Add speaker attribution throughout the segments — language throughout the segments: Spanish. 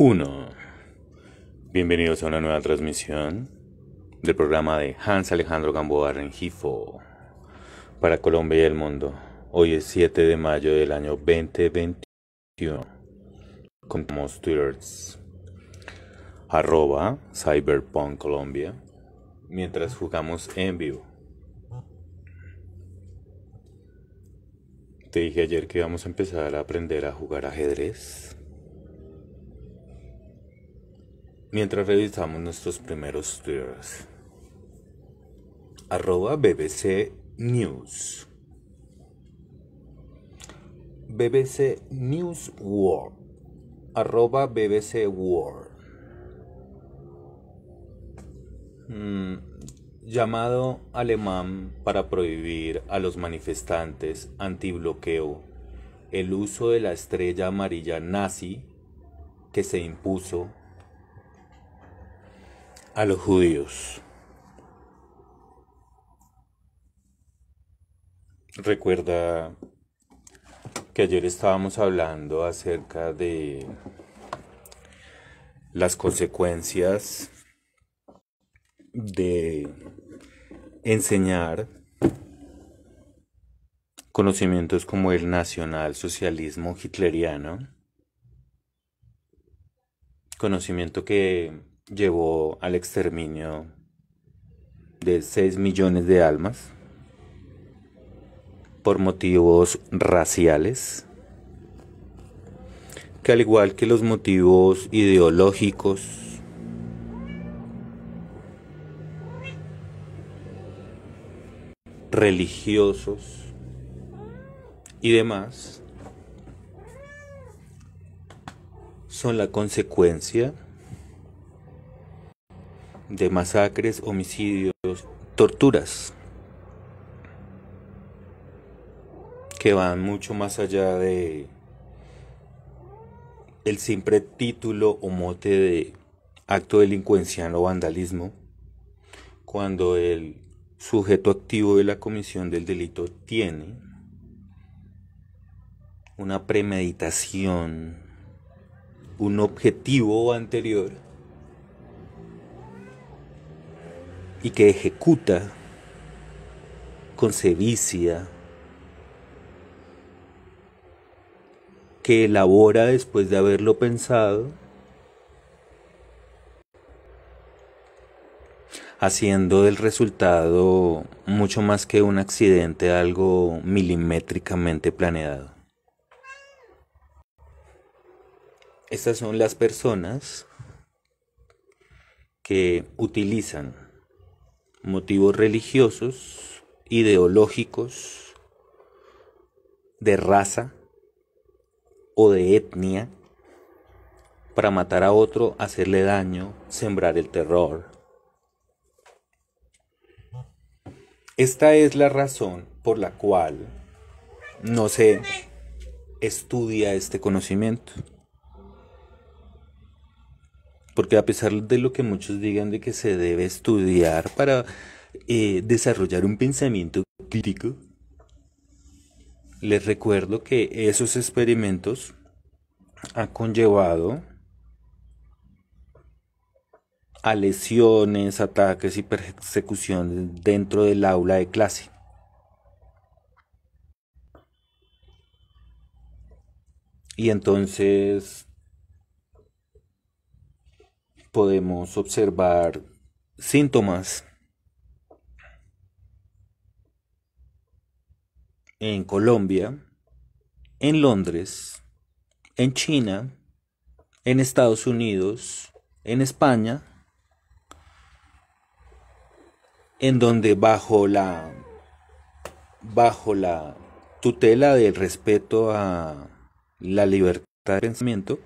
Speaker 1: Uno. Bienvenidos a una nueva transmisión del programa de Hans Alejandro Gamboa Rengifo para Colombia y el mundo. Hoy es 7 de mayo del año 2021. Contamos twitters @cyberpunkcolombia mientras jugamos en vivo. Te dije ayer que íbamos a empezar a aprender a jugar ajedrez. Mientras revisamos nuestros primeros twitters. @BBC News. BBC News World. @BBC World. Llamado alemán para prohibir a los manifestantes antibloqueo el uso de la estrella amarilla nazi que se impuso a los judíos. Recuerda que ayer estábamos hablando acerca de las consecuencias de enseñar conocimientos como el nacionalsocialismo hitleriano, conocimiento que llevó al exterminio de 6 millones de almas por motivos raciales, que al igual que los motivos ideológicos, religiosos y demás, son la consecuencia de masacres, homicidios, torturas, que van mucho más allá de el simple título o mote de acto delincuencial o vandalismo, cuando el sujeto activo de la comisión del delito tiene una premeditación, un objetivo anterior y que ejecuta con sevicia, que elabora después de haberlo pensado, haciendo del resultado mucho más que un accidente, algo milimétricamente planeado. Estas son las personas que utilizan motivos religiosos, ideológicos, de raza o de etnia para matar a otro, hacerle daño, sembrar el terror. Esta es la razón por la cual no se estudia este conocimiento. Porque a pesar de lo que muchos digan de que se debe estudiar para desarrollar un pensamiento crítico, les recuerdo que esos experimentos han conllevado a lesiones, ataques y persecuciones dentro del aula de clase. Y entonces podemos observar síntomas en Colombia, en Londres, en China, en Estados Unidos, en España, en donde bajo la tutela del respeto a la libertad de pensamiento,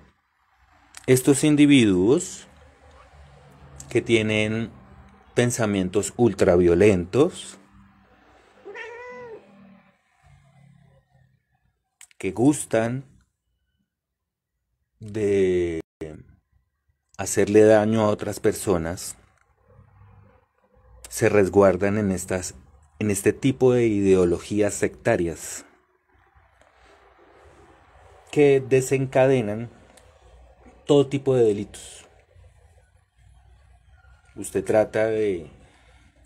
Speaker 1: estos individuos que tienen pensamientos ultraviolentos, que gustan de hacerle daño a otras personas, se resguardan en este tipo de ideologías sectarias que desencadenan todo tipo de delitos. Usted trata de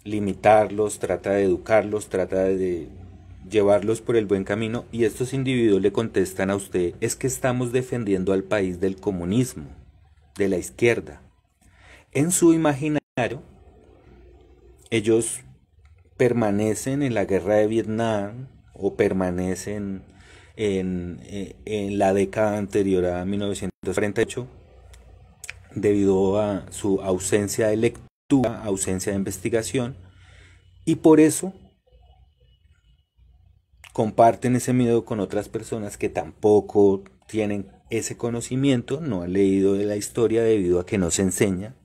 Speaker 1: limitarlos, trata de educarlos, trata de llevarlos por el buen camino y estos individuos le contestan a usted, es que estamos defendiendo al país del comunismo, de la izquierda. En su imaginario, ellos permanecen en la guerra de Vietnam o permanecen en la década anterior a 1948 debido a su ausencia de lectura, ausencia de investigación, y por eso comparten ese miedo con otras personas que tampoco tienen ese conocimiento, no han leído de la historia debido a que no se enseña,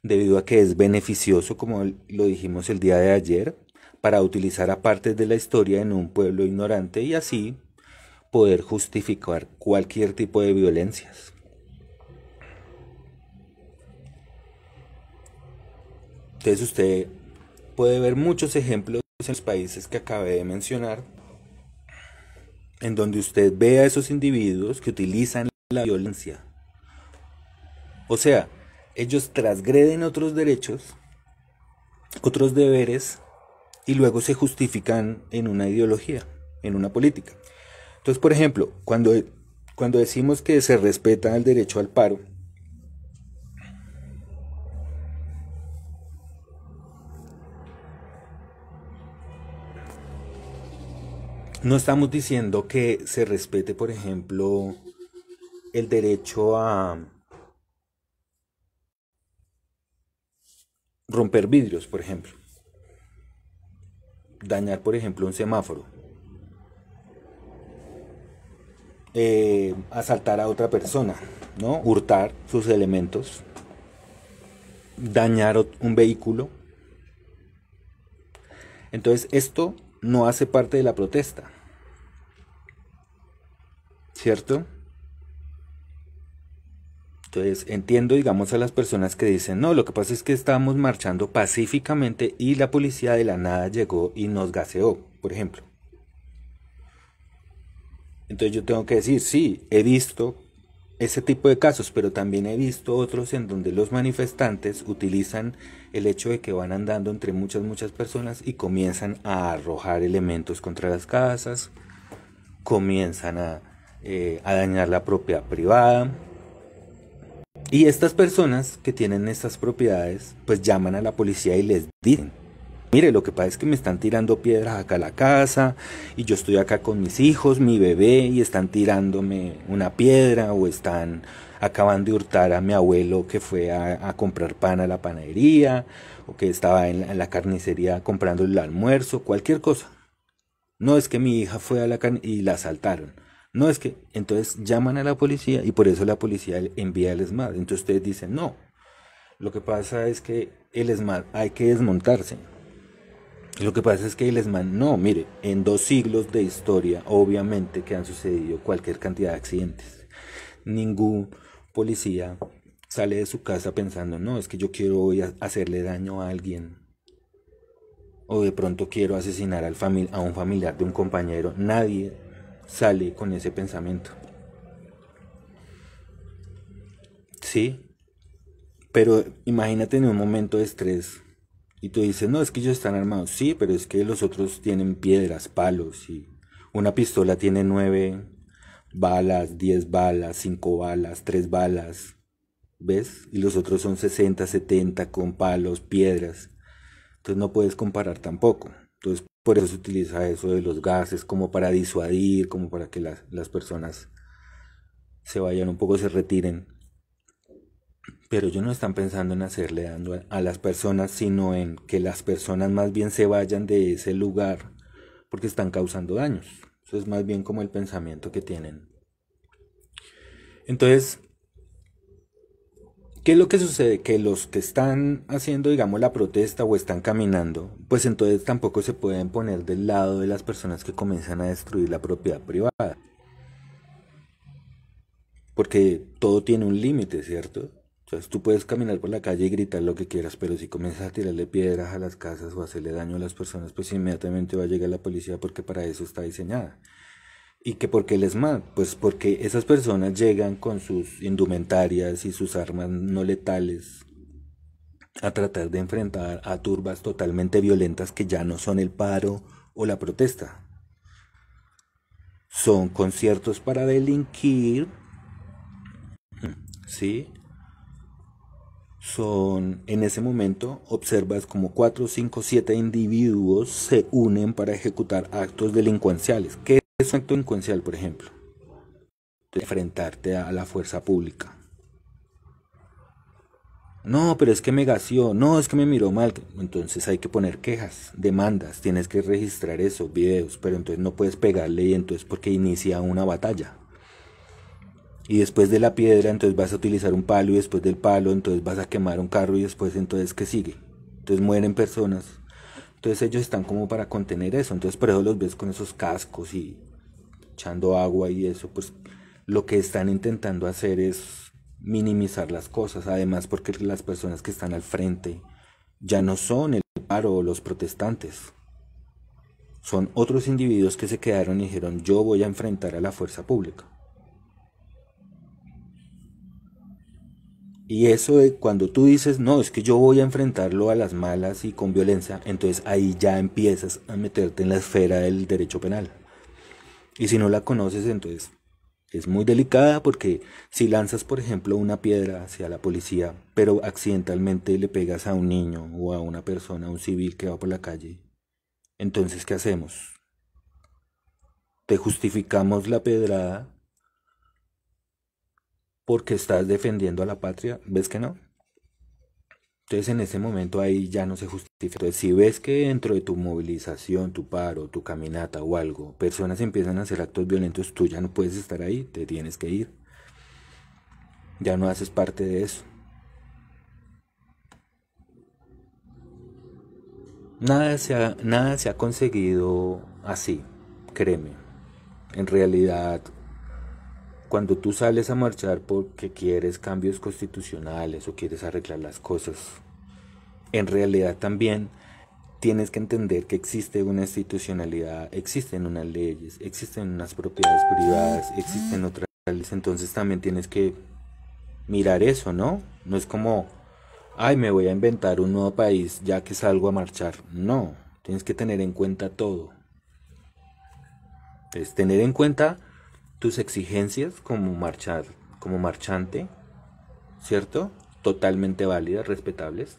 Speaker 1: debido a que es beneficioso, como lo dijimos el día de ayer, para utilizar a partes de la historia en un pueblo ignorante y así poder justificar cualquier tipo de violencias. Entonces usted puede ver muchos ejemplos en los países que acabé de mencionar, en donde usted ve a esos individuos que utilizan la violencia. O sea, ellos transgreden otros derechos, otros deberes, y luego se justifican en una ideología, en una política. Entonces, por ejemplo, cuando decimos que se respeta el derecho al paro, no estamos diciendo que se respete, por ejemplo, el derecho a romper vidrios, por ejemplo, dañar, por ejemplo, un semáforo, asaltar a otra persona, ¿no? Hurtar sus elementos, dañar un vehículo. Entonces esto no hace parte de la protesta, ¿cierto? Entonces entiendo, digamos, a las personas que dicen, no, lo que pasa es que estábamos marchando pacíficamente y la policía de la nada llegó y nos gaseó, por ejemplo. Entonces yo tengo que decir, sí, he visto ese tipo de casos, pero también he visto otros en donde los manifestantes utilizan el hecho de que van andando entre muchas personas y comienzan a arrojar elementos contra las casas, comienzan a dañar la propiedad privada. Y estas personas que tienen estas propiedades, pues llaman a la policía y les dicen, mire, lo que pasa es que me están tirando piedras acá a la casa y yo estoy acá con mis hijos, mi bebé, y están tirándome una piedra o acaban de hurtar a mi abuelo que fue a comprar pan a la panadería o que estaba en la carnicería comprando el almuerzo, cualquier cosa. No es que mi hija fue a la y la asaltaron. No es que, entonces llaman a la policía y por eso la policía envía el ESMAD. Entonces ustedes dicen, no, lo que pasa es que el ESMAD hay que desmontarse. Lo que pasa es que el ESMAD, no, mire, en 2 siglos de historia, obviamente que han sucedido cualquier cantidad de accidentes. Ningún policía sale de su casa pensando, no, es que yo quiero hoy hacerle daño a alguien. O de pronto quiero asesinar a un familiar de un compañero. Nadie sale con ese pensamiento. Sí, pero imagínate en un momento de estrés y tú dices, no, es que ellos están armados. Sí, pero es que los otros tienen piedras, palos y una pistola tiene 9 balas, 10 balas, 5 balas, 3 balas. ¿Ves? Y los otros son 60, 70 con palos, piedras. Entonces no puedes comparar tampoco. Entonces por eso se utiliza eso de los gases como para disuadir, como para que las personas se vayan un poco, se retiren. Pero ellos no están pensando en hacerle daño a las personas, sino en que las personas más bien se vayan de ese lugar porque están causando daños. Eso es más bien como el pensamiento que tienen. Entonces, ¿qué es lo que sucede? Que los que están haciendo, digamos, la protesta o están caminando, pues entonces tampoco se pueden poner del lado de las personas que comienzan a destruir la propiedad privada. Porque todo tiene un límite, ¿cierto? Entonces tú puedes caminar por la calle y gritar lo que quieras, pero si comienzas a tirarle piedras a las casas o a hacerle daño a las personas, pues inmediatamente va a llegar la policía porque para eso está diseñada.
Speaker 2: ¿Y que por qué el ESMAD? Pues porque esas personas llegan con sus indumentarias y sus armas no letales a tratar de enfrentar a turbas totalmente violentas que ya no son el paro o la protesta. Son conciertos para delinquir, ¿sí? Son, en ese momento, observas como 4, 5, 7 individuos se unen para ejecutar actos delincuenciales. ¿Qué es un acto delincuencial, por ejemplo? Enfrentarte a la fuerza pública. No, pero es que me gaseó, no, es que me miró mal. Entonces hay que poner quejas, demandas, tienes que registrar eso, videos, pero entonces no puedes pegarle y entonces porque inicia una batalla. Y después de la piedra, entonces vas a utilizar un palo y después del palo, entonces vas a quemar un carro y después, entonces, ¿qué sigue? Entonces mueren personas. Entonces ellos están como para contener eso. Entonces por eso los ves con esos cascos y echando agua y eso. Pues lo que están intentando hacer es minimizar las cosas. Además porque las personas que están al frente ya no son el paro o los protestantes. Son otros individuos que se quedaron y dijeron yo voy a enfrentar a la fuerza pública. Y eso de cuando tú dices, no, es que yo voy a enfrentarlo a las malas y con violencia, entonces ahí ya empiezas a meterte en la esfera del derecho penal. Y si no la conoces, entonces es muy delicada porque si lanzas, por ejemplo, una piedra hacia la policía, pero accidentalmente le pegas a un niño o a una persona, a un civil que va por la calle, entonces ¿qué hacemos? ¿Te justificamos la pedrada porque estás defendiendo a la patria? ¿Ves que no? Entonces en ese momento ahí ya no se justifica. Entonces si ves que dentro de tu movilización, tu paro, tu caminata o algo, personas empiezan a hacer actos violentos, tú ya no puedes estar ahí, te tienes que ir. Ya no haces parte de eso. Nada se ha conseguido así, créeme. En realidad, cuando tú sales a marchar porque quieres cambios constitucionales o quieres arreglar las cosas, en realidad también tienes que entender que existe una institucionalidad, existen unas leyes, existen unas propiedades privadas, existen otras leyes, entonces también tienes que mirar eso, ¿no? No es como, ay, me voy a inventar un nuevo país ya que salgo a marchar. No, tienes que tener en cuenta todo. Es tener en cuenta tus exigencias como marchar, como marchante, ¿cierto? Totalmente válidas, respetables.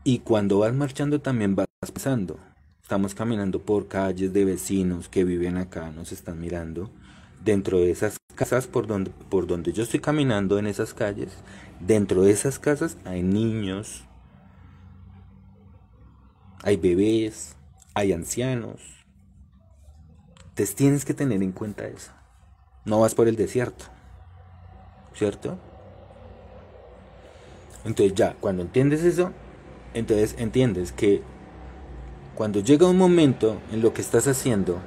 Speaker 2: Y cuando vas marchando también vas pensando. Estamos caminando por calles de vecinos que viven acá, nos están mirando. Dentro de esas casas por donde yo estoy caminando en esas calles, dentro de esas casas hay niños, hay bebés, hay ancianos. Entonces tienes que tener en cuenta eso. No vas por el desierto, ¿cierto? Entonces ya, cuando entiendes eso, entonces entiendes que cuando llega un momento en lo que estás haciendo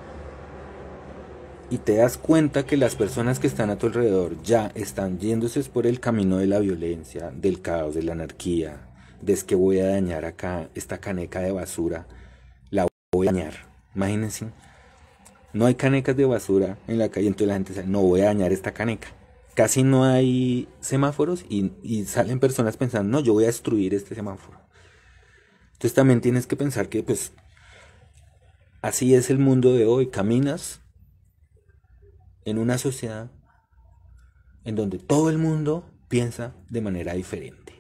Speaker 2: y te das cuenta que las personas que están a tu alrededor ya están yéndose por el camino de la violencia, del caos, de la anarquía, de es que voy a dañar acá esta caneca de basura, la voy a dañar. Imagínense, no hay canecas de basura en la calle, entonces la gente dice, no voy a dañar esta caneca. Casi no hay semáforos y salen personas pensando, no, yo voy a destruir este semáforo. Entonces también tienes que pensar que pues así es el mundo de hoy. Caminas en una sociedad en donde todo el mundo piensa de manera diferente.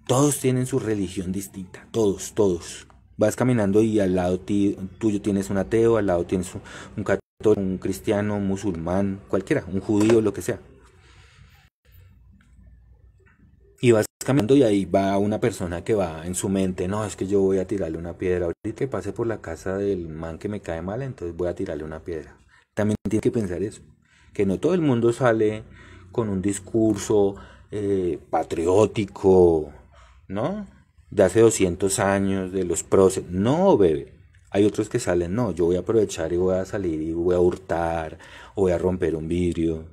Speaker 2: Todos tienen su religión distinta, todos, todos. Vas caminando y al lado tuyo tienes un ateo, al lado tienes un católico, un cristiano, un musulmán, cualquiera, un judío, lo que sea. Y vas caminando y ahí va una persona que va en su mente, no, es que yo voy a tirarle una piedra. Ahorita que pase por la casa del man que me cae mal, entonces voy a tirarle una piedra. También tienes que pensar eso, que no todo el mundo sale con un discurso patriótico, ¿no? De hace 200 años, de los próceres. No, bebé. Hay otros que salen, no, yo voy a aprovechar y voy a salir y voy a hurtar, o voy a romper un vidrio.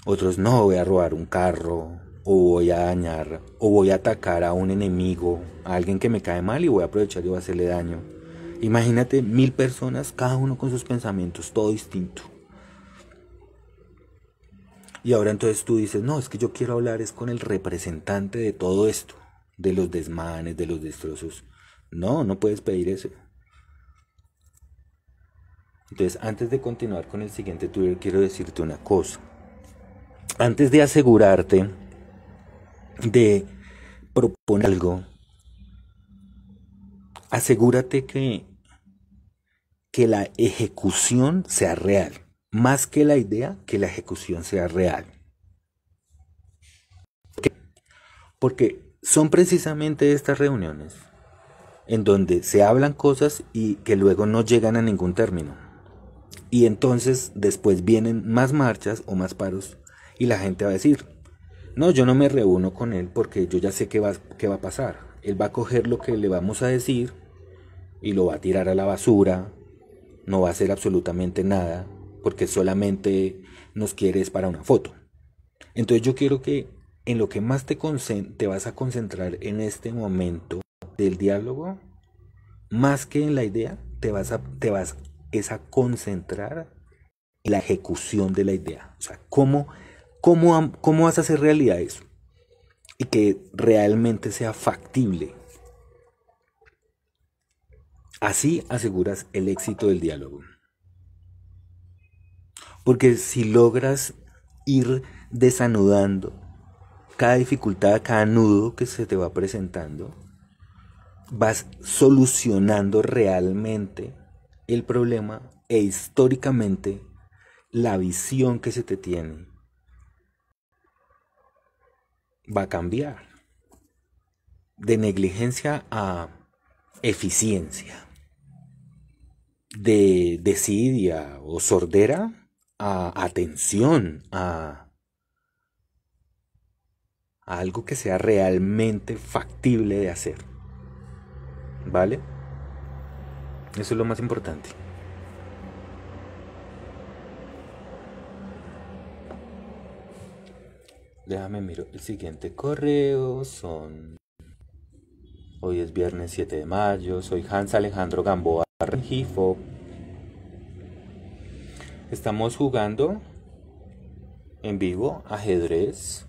Speaker 2: Otros no, voy a robar un carro, o voy a dañar, o voy a atacar a un enemigo, a alguien que me cae mal y voy a aprovechar y voy a hacerle daño. Imagínate 1000 personas, cada uno con sus pensamientos, todo distinto. Y ahora entonces tú dices, no, es que yo quiero hablar es con el representante de todo esto, de los desmanes, de los destrozos. No, no puedes pedir eso. Entonces, antes de continuar con el siguiente Twitter, quiero decirte una cosa. Antes de asegurarte de proponer algo, asegúrate que la ejecución sea real. Más que la idea, que la ejecución sea real. Porque son precisamente estas reuniones en donde se hablan cosas y que luego no llegan a ningún término. Y entonces después vienen más marchas o más paros y la gente va a decir, no, yo no me reúno con él porque yo ya sé qué va a pasar. Él va a coger lo que le vamos a decir y lo va a tirar a la basura, no va a hacer absolutamente nada porque solamente nos quieres para una foto. Entonces yo quiero que en lo que más te vas a concentrar en este momento del diálogo, más que en la idea, te vas a concentrar en la ejecución de la idea. O sea, cómo vas a hacer realidad eso y que realmente sea factible. Así aseguras el éxito del diálogo. Porque si logras ir desanudando cada dificultad, cada nudo que se te va presentando, vas solucionando realmente el problema e históricamente la visión que se te tiene va a cambiar de negligencia a eficiencia, de desidia o sordera a atención, a algo que sea realmente factible de hacer. ¿Vale? Eso es lo más importante. Déjame miro el siguiente correo. Hoy es viernes 7 de mayo. Soy Hans Alejandro Gamboa Rengifo. Estamos jugando en vivo ajedrez,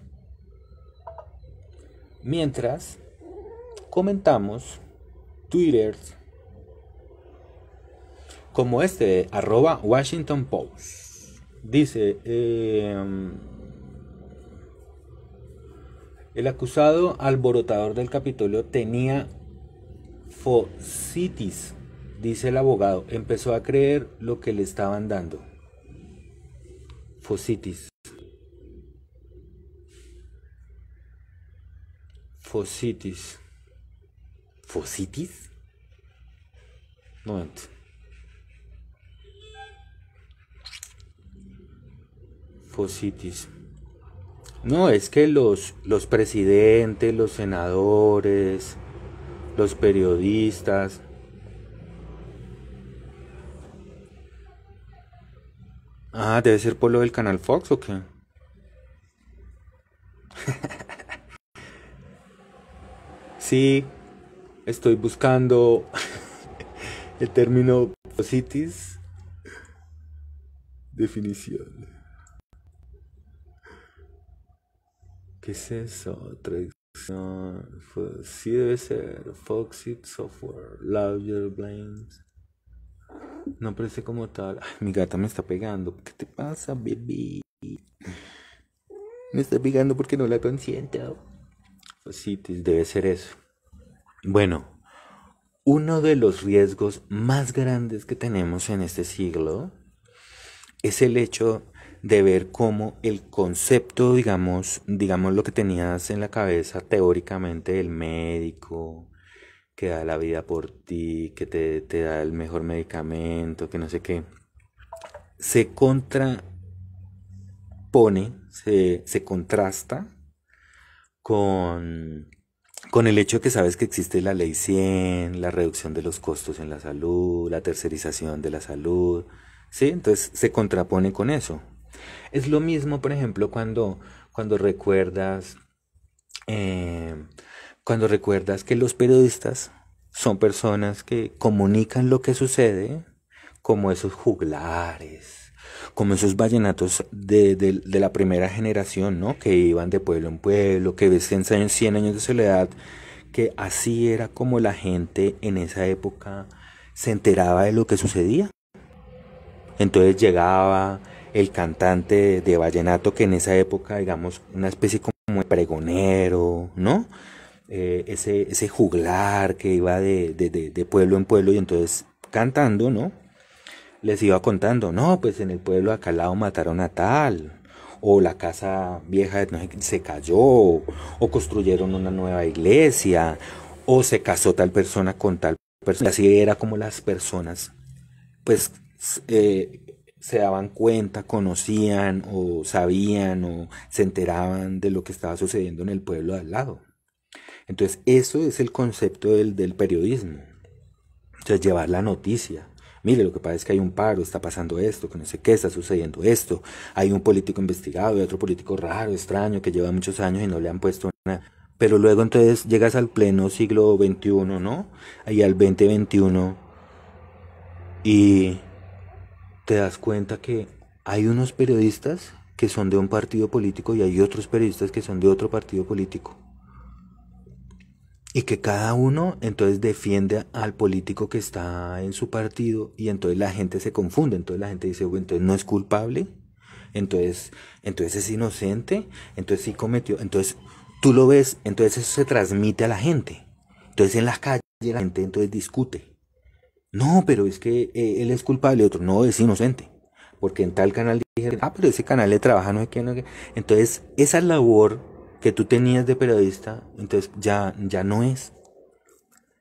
Speaker 2: mientras comentamos twitters como este de @Washington Post. Dice, el acusado alborotador del Capitolio tenía fositis, dice el abogado. Empezó a creer lo que le estaban dando. Fositis. Fositis. ¿Fositis? Un momento. Fositis. No, es que los presidentes, los senadores, los periodistas, debe ser por lo del canal Fox o qué. Sí, estoy buscando el término fositis. Definición. ¿Qué es eso? Traducción. Sí debe ser Foxit Software. Larger Blames. No parece como tal. Ay, mi gata me está pegando. ¿Qué te pasa, baby? Me está pegando porque no la consiento. Fositis, debe ser eso. Bueno, uno de los riesgos más grandes que tenemos en este siglo es el hecho de ver cómo el concepto, digamos lo que tenías en la cabeza teóricamente del médico, que da la vida por ti, que te da el mejor medicamento, que no sé qué, se contrapone, se contrasta con el hecho de que sabes que existe la ley 100, la reducción de los costos en la salud, la tercerización de la salud, ¿sí? Entonces se contrapone con eso. Es lo mismo, por ejemplo, cuando recuerdas que los periodistas son personas que comunican lo que sucede, como esos juglares, como esos vallenatos de la primera generación, ¿no? Que iban de pueblo en pueblo, que ves en 100 años de soledad, que así era como la gente en esa época se enteraba de lo que sucedía. Entonces llegaba el cantante de vallenato, que en esa época, digamos, una especie como de pregonero, ¿no? Ese juglar que iba de pueblo en pueblo y entonces cantando, ¿no? Les iba contando, no, pues en el pueblo acá al lado mataron a tal, o la casa vieja no sé, se cayó, o construyeron una nueva iglesia, o se casó tal persona con tal persona. Así era como las personas, pues, se daban cuenta, conocían, o sabían, o se enteraban de lo que estaba sucediendo en el pueblo de al lado. Entonces, eso es el concepto del periodismo. Entonces, llevar la noticia. Mire, lo que pasa es que hay un paro, está pasando esto, que no sé qué, está sucediendo esto. Hay un político investigado y otro político raro, extraño, que lleva muchos años y no le han puesto nada. Pero luego entonces llegas al pleno siglo XXI, ¿no? Ahí al 2021 y te das cuenta que hay unos periodistas que son de un partido político y hay otros periodistas que son de otro partido político. Y que cada uno entonces defiende al político que está en su partido y entonces la gente se confunde, entonces la gente dice, bueno, entonces no es culpable, entonces es inocente, entonces sí cometió, entonces tú lo ves, entonces eso se transmite a la gente. Entonces en las calles la gente entonces discute. No, pero es que él es culpable, otro no, es inocente. Porque en tal canal dije, pero ese canal le trabaja no sé qué, no sé qué. Entonces esa labor que tú tenías de periodista, entonces ya no es.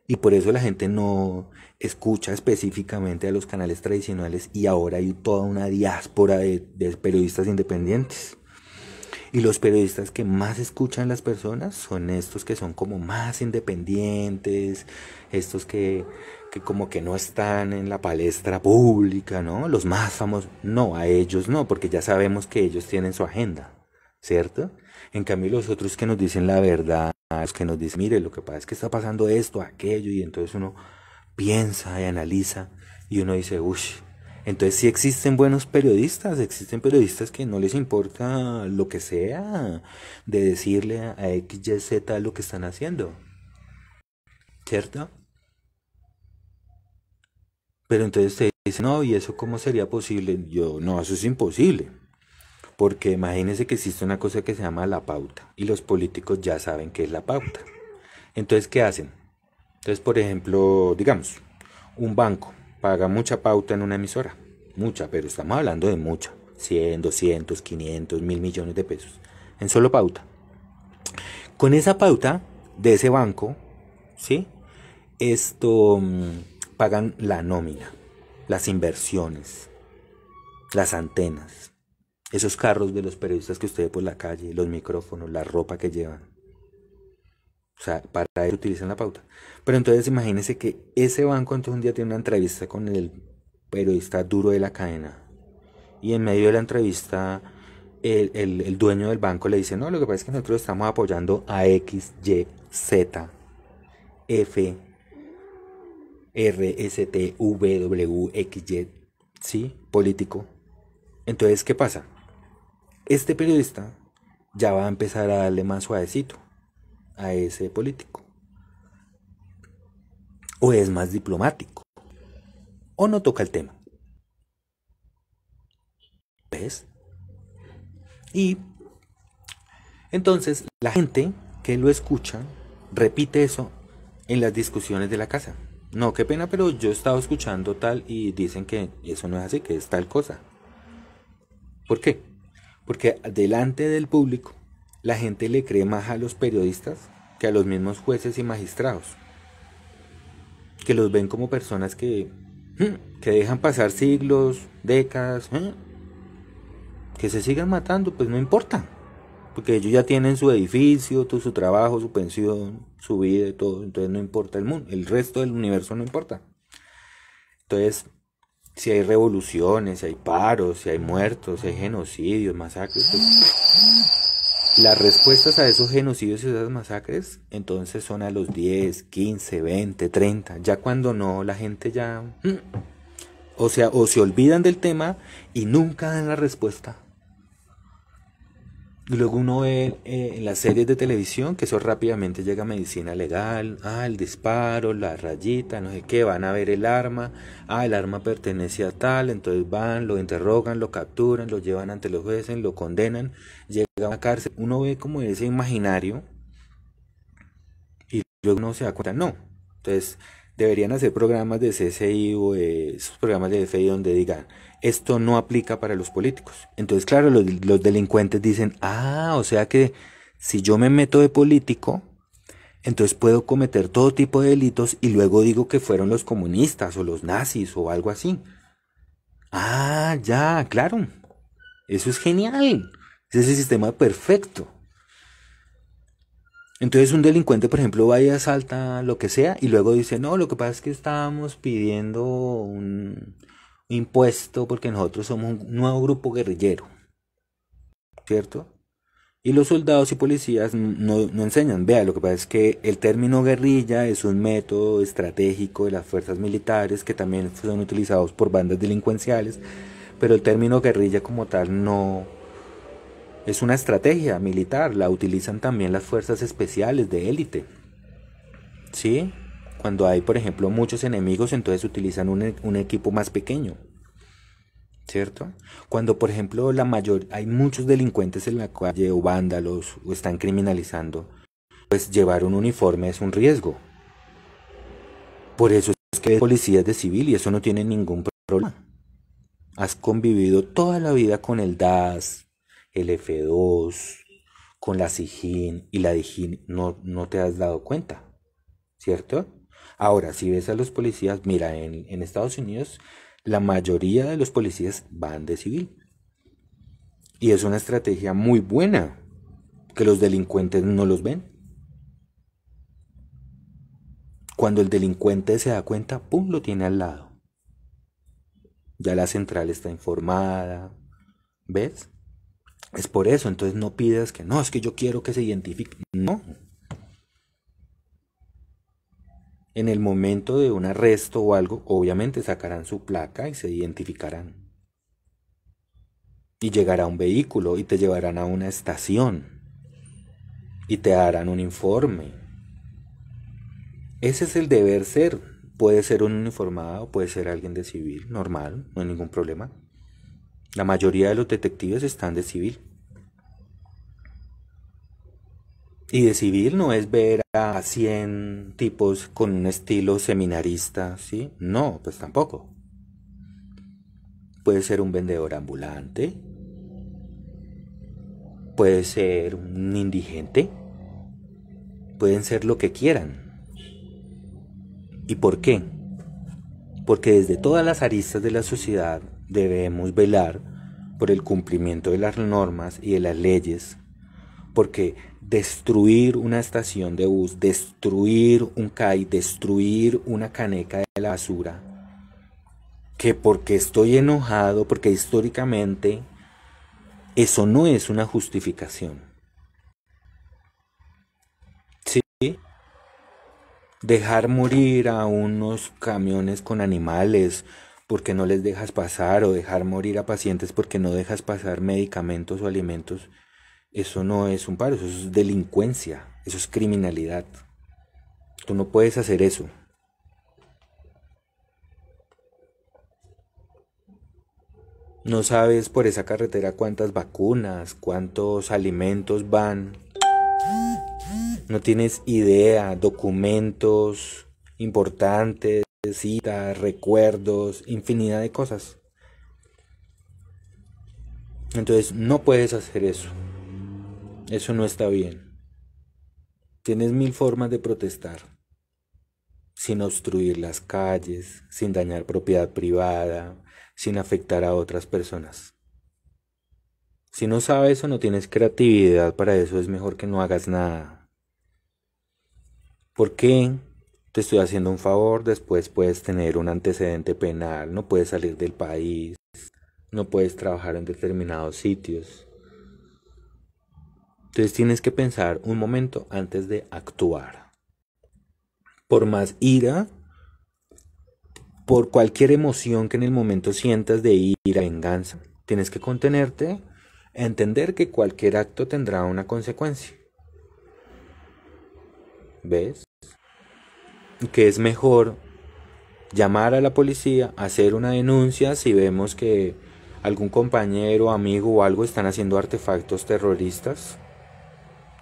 Speaker 2: Y por eso la gente no escucha específicamente a los canales tradicionales y ahora hay toda una diáspora de periodistas independientes. Y los periodistas que más escuchan las personas son estos que son como más independientes, estos que como que no están en la palestra pública, ¿no? Los más famosos, no, a ellos no, porque ya sabemos que ellos tienen su agenda, ¿cierto? En cambio los otros que nos dicen la verdad, los que nos dicen, mire, lo que pasa es que está pasando esto, aquello, y entonces uno piensa y analiza y uno dice, uff. Entonces sí existen buenos periodistas, existen periodistas que no les importa lo que sea de decirle a X, Y, Z lo que están haciendo, ¿cierto? Pero entonces te dicen, no, ¿y eso cómo sería posible? Yo, no, eso es imposible. Porque imagínense que existe una cosa que se llama la pauta y los políticos ya saben qué es la pauta. Entonces, ¿qué hacen? Entonces, por ejemplo, digamos, un banco paga mucha pauta en una emisora. Mucha, pero estamos hablando de mucha. 100, 200, 500, 1.000 millones de pesos. En solo pauta. Con esa pauta de ese banco, ¿sí? Esto pagan la nómina, las inversiones, las antenas, esos carros de los periodistas que usted ve por la calle, los micrófonos, la ropa que llevan. O sea, para eso utilizan la pauta. Pero entonces imagínense que ese banco entonces un día tiene una entrevista con el periodista duro de la cadena. Y en medio de la entrevista el dueño del banco le dice, no, lo que pasa es que nosotros estamos apoyando a X, Y, Z, F, R, S, T, V, W, X, Y, ¿sí? Político. Entonces, ¿qué pasa? Este periodista ya va a empezar a darle más suavecito a ese político. O es más diplomático. O no toca el tema. ¿Ves? Y entonces la gente que lo escucha repite eso en las discusiones de la casa. No, qué pena, pero yo he estado escuchando tal y dicen que eso no es así, que es tal cosa. ¿Por qué? Porque delante del público la gente le cree más a los periodistas que a los mismos jueces y magistrados, que los ven como personas que dejan pasar siglos, décadas, que se sigan matando, pues no importa, porque ellos ya tienen su edificio, todo su trabajo, su pensión, su vida y todo, entonces no importa el mundo, el resto del universo no importa. Entonces, Si hay revoluciones, si hay paros, si hay muertos, si hay genocidios, masacres, pues las respuestas a esos genocidios y esas masacres, entonces son a los 10, 15, 20, 30. Ya cuando no, la gente ya... O sea, o se olvidan del tema y nunca dan la respuesta. Y luego uno ve en las series de televisión que eso rápidamente llega a medicina legal, el disparo, la rayita, no sé qué, van a ver el arma, el arma pertenece a tal, entonces van, lo interrogan, lo capturan, lo llevan ante los jueces, lo condenan, llega a la cárcel, uno ve como ese imaginario y luego uno se da cuenta, no. Entonces deberían hacer programas de CSI o esos programas de FI donde digan, esto no aplica para los políticos. Entonces, claro, los delincuentes dicen, o sea que si yo me meto de político, entonces puedo cometer todo tipo de delitos y luego digo que fueron los comunistas o los nazis o algo así. Ya, claro. Eso es genial. Ese es el sistema perfecto. Entonces un delincuente, por ejemplo, va y asalta lo que sea y luego dice, no, lo que pasa es que estábamos pidiendo un impuesto porque nosotros somos un nuevo grupo guerrillero, ¿cierto? Y los soldados y policías no enseñan. Vea, lo que pasa es que el término guerrilla es un método estratégico de las fuerzas militares que también son utilizados por bandas delincuenciales, pero el término guerrilla como tal no es una estrategia militar, la utilizan también las fuerzas especiales de élite. ¿Sí? Cuando hay, por ejemplo, muchos enemigos, entonces utilizan un equipo más pequeño. ¿Cierto? Cuando, por ejemplo, hay muchos delincuentes en la calle o vándalos o están criminalizando, pues llevar un uniforme es un riesgo. Por eso es que eres policía de civil y eso no tiene ningún problema. Has convivido toda la vida con el DAS, el F2, con la SIJIN y la DIJÍN, no te has dado cuenta, ¿cierto? Ahora, si ves a los policías, mira, en Estados Unidos la mayoría de los policías van de civil. Y es una estrategia muy buena, que los delincuentes no los ven. Cuando el delincuente se da cuenta, ¡pum!, lo tiene al lado. Ya la central está informada, ¿ves? Es por eso, entonces no pidas que no, es que yo quiero que se identifique. No. En el momento de un arresto o algo, obviamente sacarán su placa y se identificarán. Y llegará un vehículo y te llevarán a una estación. Y te harán un informe. Ese es el deber ser. Puede ser un uniformado, puede ser alguien de civil, normal, no hay ningún problema. La mayoría de los detectives están de civil. Y de civil no es ver a 100 tipos con un estilo seminarista, ¿sí? No, pues tampoco. Puede ser un vendedor ambulante, puede ser un indigente, pueden ser lo que quieran. ¿Y por qué? Porque desde todas las aristas de la sociedad debemos velar por el cumplimiento de las normas y de las leyes, porque destruir una estación de bus, destruir un CAI, destruir una caneca de la basura, que porque estoy enojado, porque históricamente eso no es una justificación. ¿Sí? Dejar morir a unos camiones con animales porque no les dejas pasar, o dejar morir a pacientes porque no dejas pasar medicamentos o alimentos, eso no es un paro, eso es delincuencia, eso es criminalidad. Tú no puedes hacer eso. No sabes por esa carretera cuántas vacunas, cuántos alimentos van. No tienes idea, documentos importantes, citas, recuerdos, infinidad de cosas. Entonces no puedes hacer eso. Eso no está bien. Tienes mil formas de protestar, sin obstruir las calles, sin dañar propiedad privada, sin afectar a otras personas. Si no sabes o no tienes creatividad para eso, es mejor que no hagas nada. ¿Por qué? te estoy haciendo un favor, después puedes tener un antecedente penal, no puedes salir del país, no puedes trabajar en determinados sitios. Entonces tienes que pensar un momento antes de actuar. Por más ira, por cualquier emoción que en el momento sientas de ira, venganza, tienes que contenerte, entender que cualquier acto tendrá una consecuencia. ¿Ves? Que es mejor llamar a la policía, hacer una denuncia si vemos que algún compañero, amigo o algo están haciendo artefactos terroristas,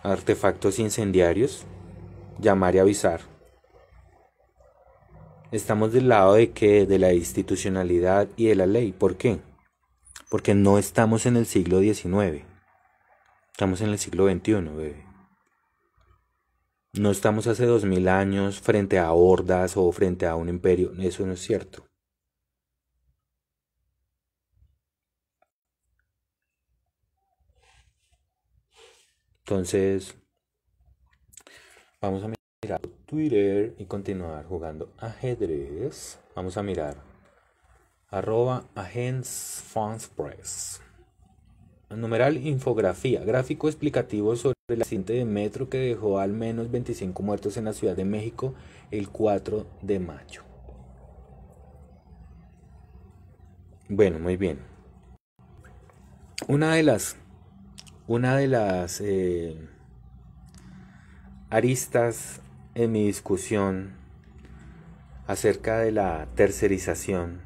Speaker 2: artefactos incendiarios, llamar y avisar. Estamos del lado de qué, de la institucionalidad y de la ley. ¿Por qué? Porque no estamos en el siglo XIX, estamos en el siglo XXI, bebé. No estamos hace 2000 años frente a hordas o frente a un imperio. Eso no es cierto. Entonces, vamos a mirar Twitter y continuar jugando ajedrez. Vamos a mirar @AgenceFrancePress. Numeral infografía, gráfico explicativo sobre el accidente de metro que dejó al menos 25 muertos en la Ciudad de México el 4 de mayo. Bueno, muy bien. Una de las aristas en mi discusión acerca de la tercerización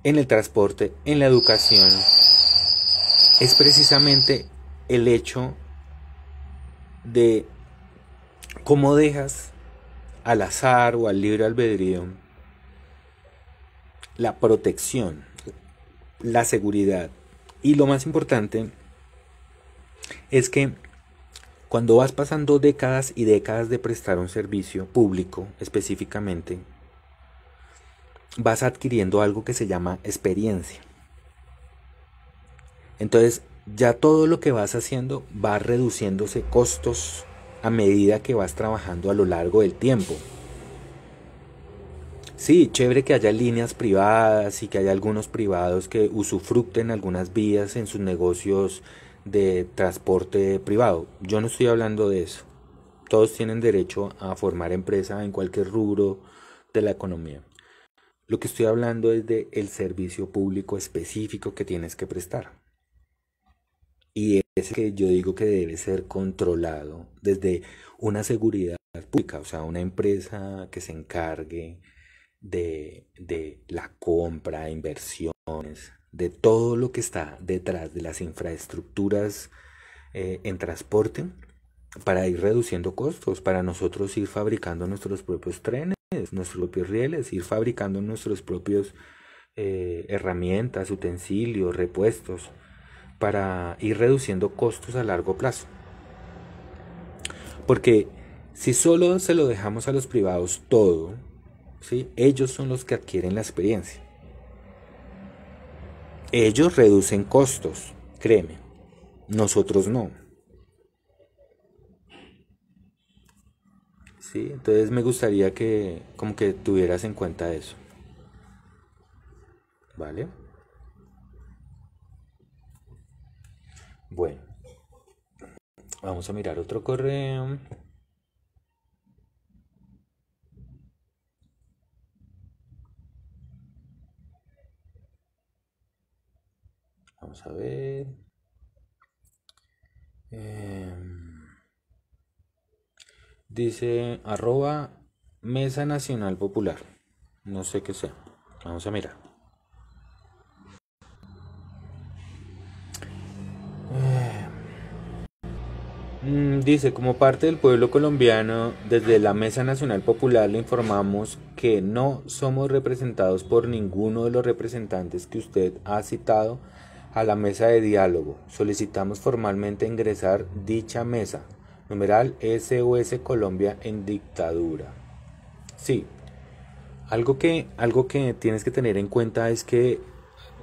Speaker 2: en el transporte, en la educación, es precisamente el hecho de cómo dejas al azar o al libre albedrío la protección, la seguridad. Y lo más importante es que cuando vas pasando décadas y décadas de prestar un servicio público específicamente, vas adquiriendo algo que se llama experiencia. Entonces ya todo lo que vas haciendo va reduciéndose costos a medida que vas trabajando a lo largo del tiempo. Sí, chévere que haya líneas privadas y que haya algunos privados que usufructen algunas vías en sus negocios de transporte privado. Yo no estoy hablando de eso. Todos tienen derecho a formar empresa en cualquier rubro de la economía. Lo que estoy hablando es de el servicio público específico que tienes que prestar. Y es que yo digo que debe ser controlado desde una seguridad pública, o sea, una empresa que se encargue de la compra, inversiones, de todo lo que está detrás de las infraestructuras en transporte para ir reduciendo costos, para nosotros ir fabricando nuestros propios trenes, nuestros propios rieles, ir fabricando nuestros propios herramientas, utensilios, repuestos, para ir reduciendo costos a largo plazo. Porque si solo se lo dejamos a los privados todo, ¿sí? Ellos son los que adquieren la experiencia. Ellos reducen costos, créeme. Nosotros no. ¿Sí? Entonces me gustaría que como que tuvieras en cuenta eso. ¿Vale? Bueno, vamos a mirar otro correo. Vamos a ver. Dice @Mesa Nacional Popular. No sé qué sea. Vamos a mirar. Dice, como parte del pueblo colombiano, desde la Mesa Nacional Popular le informamos que no somos representados por ninguno de los representantes que usted ha citado a la mesa de diálogo. Solicitamos formalmente ingresar dicha mesa. Numeral SOS Colombia en dictadura. Sí, algo que tienes que tener en cuenta es que,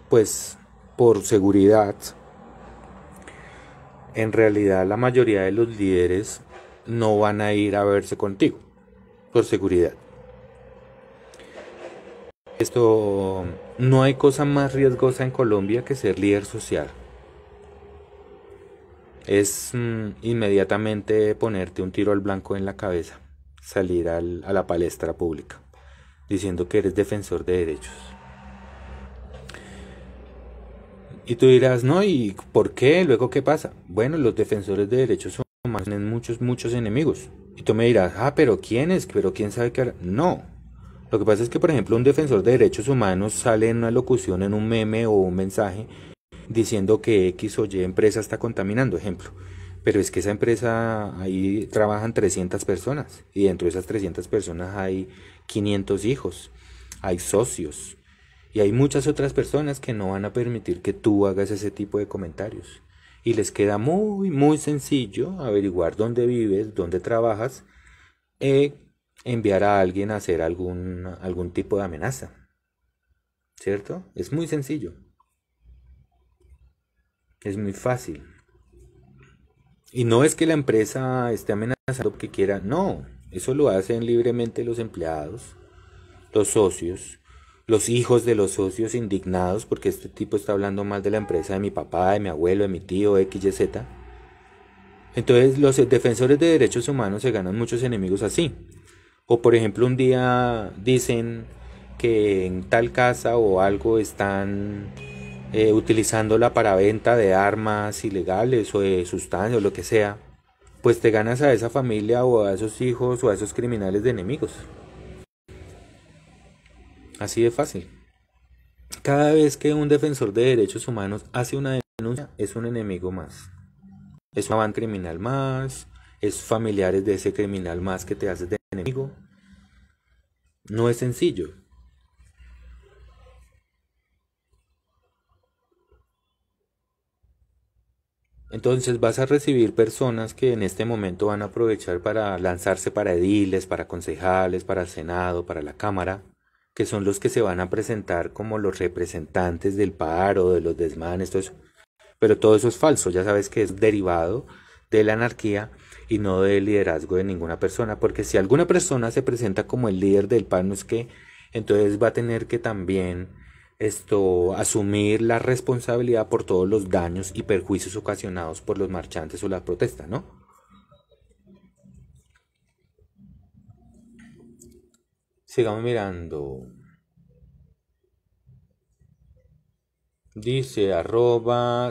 Speaker 2: pues, por seguridad, en realidad la mayoría de los líderes no van a ir a verse contigo, por seguridad. Esto, no hay cosa más riesgosa en Colombia que ser líder social. Es inmediatamente ponerte un tiro al blanco en la cabeza, salir a la palestra pública, diciendo que eres defensor de derechos. Y tú dirás, no, ¿y por qué? ¿Luego qué pasa? Bueno, los defensores de derechos humanos tienen muchos enemigos. Y tú me dirás, pero ¿quiénes? ¿Pero quién sabe qué hará? No. Lo que pasa es que, por ejemplo, un defensor de derechos humanos sale en una locución, en un meme o un mensaje, diciendo que X o Y empresa está contaminando, ejemplo. Pero es que esa empresa, ahí trabajan 300 personas. Y dentro de esas 300 personas hay 500 hijos, hay socios. Y hay muchas otras personas que no van a permitir que tú hagas ese tipo de comentarios. Y les queda muy sencillo averiguar dónde vives, dónde trabajas, e enviar a alguien a hacer algún tipo de amenaza. ¿Cierto? Es muy sencillo. Es muy fácil. Y no es que la empresa esté amenazando porque quiera, no. Eso lo hacen libremente los empleados, los socios, los hijos de los socios indignados porque este tipo está hablando mal de la empresa de mi papá, de mi abuelo, de mi tío, X, Y, Z. Entonces los defensores de derechos humanos se ganan muchos enemigos así. O por ejemplo un día dicen que en tal casa o algo están utilizándola para venta de armas ilegales o de sustancias o lo que sea. Pues te ganas a esa familia o a esos hijos o a esos criminales de enemigos. Así de fácil. Cada vez que un defensor de derechos humanos hace una denuncia, es un enemigo más. Es una banda criminal más, es familiares de ese criminal más que te haces de enemigo. No es sencillo. Entonces vas a recibir personas que en este momento van a aprovechar para lanzarse para ediles, para concejales, para el Senado, para la Cámara, que son los que se van a presentar como los representantes del paro, de los desmanes, todo eso. Pero todo eso es falso, ya sabes que es derivado de la anarquía y no del liderazgo de ninguna persona, porque si alguna persona se presenta como el líder del paro, es que entonces va a tener que también asumir la responsabilidad por todos los daños y perjuicios ocasionados por los marchantes o la protesta, ¿no? Sigamos mirando. Dice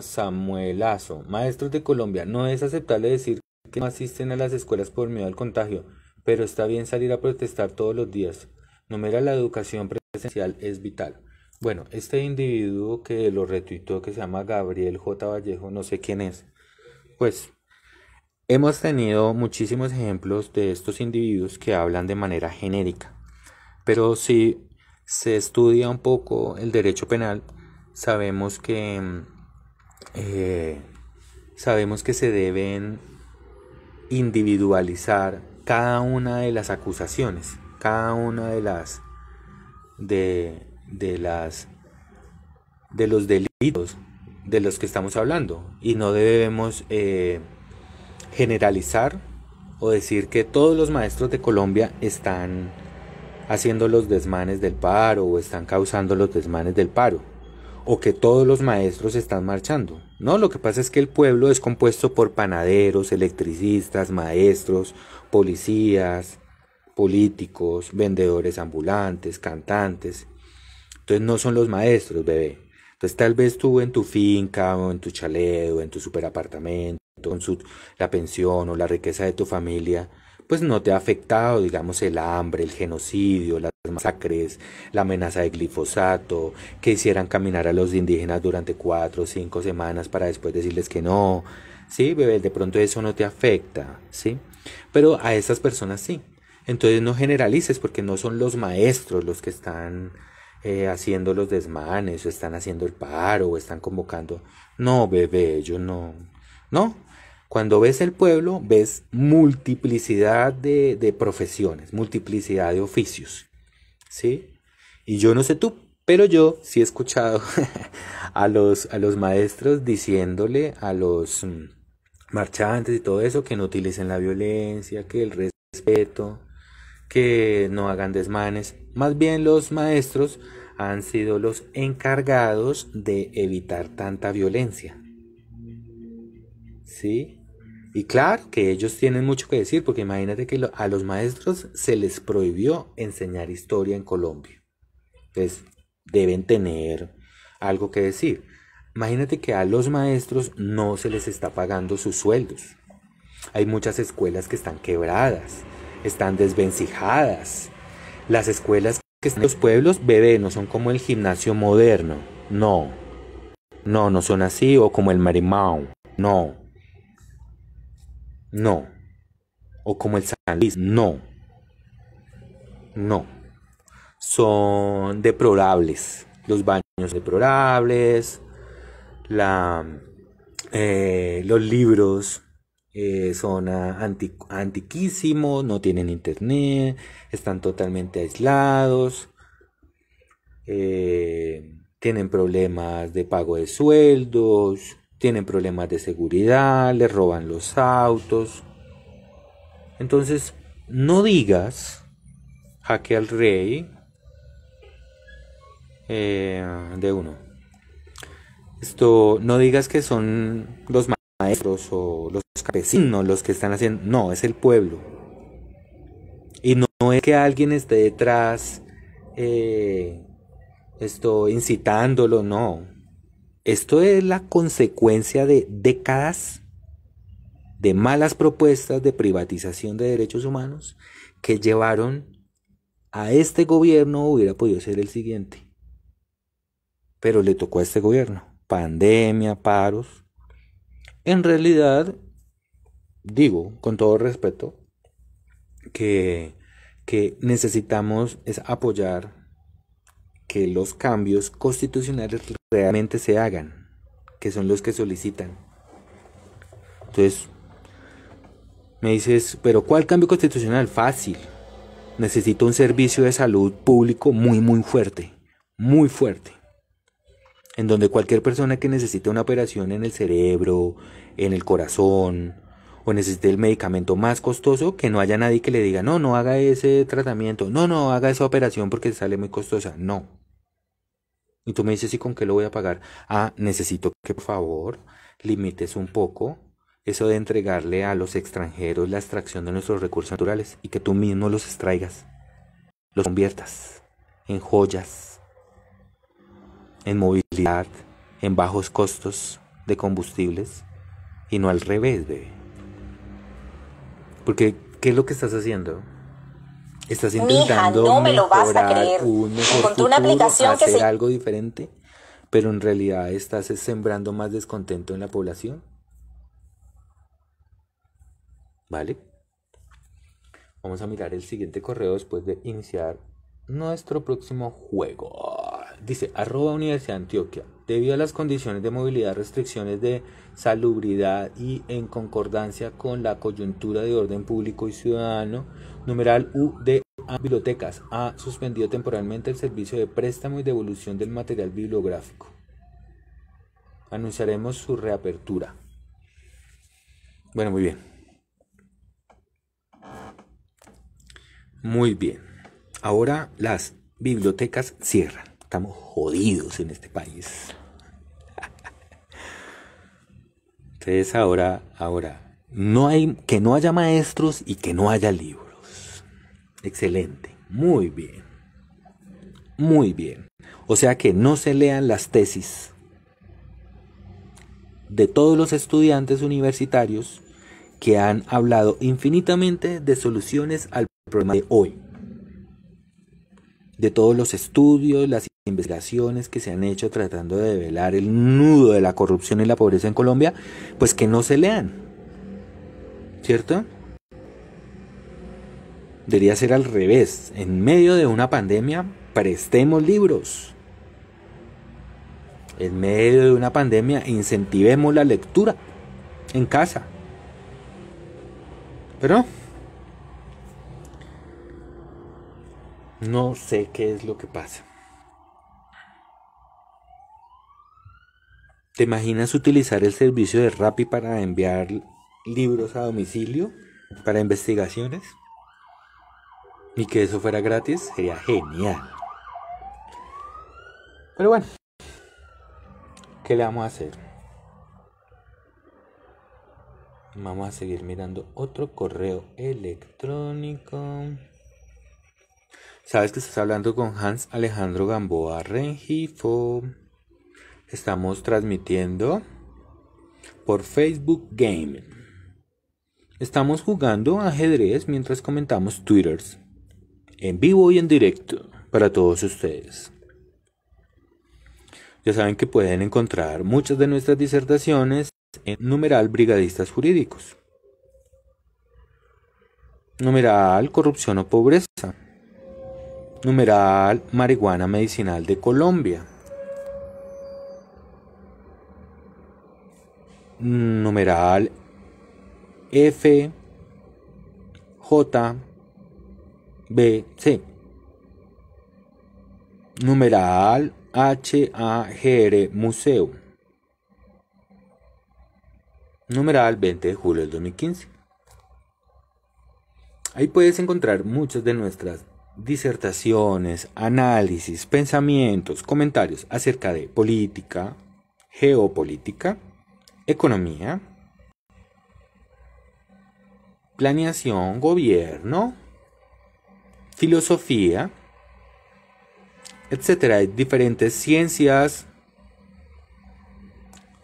Speaker 2: @Samuelazo. Maestros de Colombia, no es aceptable decir que no asisten a las escuelas por miedo al contagio, pero está bien salir a protestar todos los días. Numera la educación presencial es vital. Bueno, este individuo que lo retuitó, que se llama Gabriel J. Vallejo, no sé quién es, pues hemos tenido muchísimos ejemplos de estos individuos que hablan de manera genérica, pero si se estudia un poco el derecho penal, sabemos que eh, se deben individualizar cada una de las acusaciones, cada una de las de los delitos de los que estamos hablando, y no debemos generalizar o decir que todos los maestros de Colombia están haciendo los desmanes del paro o están causando los desmanes del paro, o que todos los maestros están marchando. No, lo que pasa es que el pueblo es compuesto por panaderos, electricistas, maestros, policías, políticos, vendedores ambulantes, cantantes. Entonces no son los maestros, bebé. Entonces tal vez tú en tu finca o en tu chalet o en tu superapartamento, con la pensión o la riqueza de tu familia, pues no te ha afectado, digamos, el hambre, el genocidio, las masacres, la amenaza de glifosato, que hicieran caminar a los indígenas durante 4 o 5 semanas para después decirles que no. Sí, bebé, de pronto eso no te afecta, ¿sí? Pero a esas personas sí. Entonces no generalices porque no son los maestros los que están haciendo los desmanes o están haciendo el paro o están convocando. No, bebé, yo no. No. Cuando ves el pueblo, ves multiplicidad de profesiones, multiplicidad de oficios, ¿sí? Y yo no sé tú, pero yo sí he escuchado a los maestros diciéndole a los marchantes y todo eso, que no utilicen la violencia, que el respeto, que no hagan desmanes. Más bien los maestros han sido los encargados de evitar tanta violencia. ¿Sí? Y claro que ellos tienen mucho que decir, porque imagínate que a los maestros se les prohibió enseñar historia en Colombia. Entonces, deben tener algo que decir. Imagínate que a los maestros no se les está pagando sus sueldos. Hay muchas escuelas que están quebradas, están desvencijadas. Las escuelas que están en los pueblos, bebé, no son como el gimnasio moderno. No, no son así, o como el Marimao. No. O como el San Luis. No. Son deplorables. Los baños deplorables. Los libros son antiquísimos, no tienen internet, están totalmente aislados, tienen problemas de pago de sueldos, tienen problemas de seguridad, les roban los autos. Entonces, no digas jaque al rey de uno. No digas que son los maestros o los campesinos los que están haciendo. No, es el pueblo. Y no es que alguien esté detrás incitándolo, no. Esto es la consecuencia de décadas de malas propuestas de privatización de derechos humanos que llevaron a este gobierno. Hubiera podido ser el siguiente, pero le tocó a este gobierno. Pandemia, paros. En realidad, digo con todo respeto que necesitamos es apoyar que los cambios constitucionales realmente se hagan, que son los que solicitan. Entonces, me dices, pero ¿cuál cambio constitucional? Fácil. Necesito un servicio de salud público muy fuerte, en donde cualquier persona que necesite una operación en el cerebro, en el corazón, o necesite el medicamento más costoso, que no haya nadie que le diga, no haga ese tratamiento, no haga esa operación porque sale muy costosa, no. Y tú me dices, ¿y con qué lo voy a pagar? Necesito que por favor limites un poco eso de entregarle a los extranjeros la extracción de nuestros recursos naturales y que tú mismo los extraigas, los conviertas en joyas, en movilidad, en bajos costos de combustibles y no al revés, bebé. Porque, ¿qué es lo que estás haciendo? Estás intentando
Speaker 3: no me lo vas a creer.
Speaker 2: Un mejor futuro,
Speaker 3: una aplicación
Speaker 2: hacer algo diferente, pero en realidad estás sembrando más descontento en la población. ¿Vale? Vamos a mirar el siguiente correo después de iniciar nuestro próximo juego. Dice, @Universidad de Antioquia. Debido a las condiciones de movilidad, restricciones de salubridad y en concordancia con la coyuntura de orden público y ciudadano, numeral U de bibliotecas, ha suspendido temporalmente el servicio de préstamo y devolución del material bibliográfico. Anunciaremos su reapertura. Bueno, muy bien. Muy bien. Ahora las bibliotecas cierran. Estamos jodidos en este país. Entonces ahora que no haya maestros y que no haya libros. Excelente. Muy bien. O sea que no se lean las tesis de todos los estudiantes universitarios que han hablado infinitamente de soluciones al problema de hoy. De todos los estudios, las investigaciones que se han hecho tratando de develar el nudo de la corrupción y la pobreza en Colombia, pues que no se lean, ¿cierto? Debería ser al revés. En medio de una pandemia, prestemos libros. En medio de una pandemia, incentivemos la lectura en casa. Pero no sé qué es lo que pasa. ¿Te imaginas utilizar el servicio de Rappi para enviar libros a domicilio para investigaciones y que eso fuera gratis, sería genial. Pero bueno, ¿qué le vamos a hacer? Vamos a seguir mirando otro correo electrónico. Sabes que estás hablando con Hans Alejandro Gamboa Rengifo. Estamos transmitiendo por Facebook Game. Estamos jugando ajedrez mientras comentamos twitters en vivo y en directo para todos ustedes. Ya saben que pueden encontrar muchas de nuestras disertaciones en numeral brigadistas jurídicos, numeral corrupción o pobreza, numeral marihuana medicinal de Colombia, numeral FJBC, numeral HAGR Museo, numeral 20 de julio del 2015. Ahí puedes encontrar muchas de nuestras disertaciones, análisis, pensamientos, comentarios acerca de política, geopolítica, economía, planeación, gobierno, filosofía, etcétera. Hay diferentes ciencias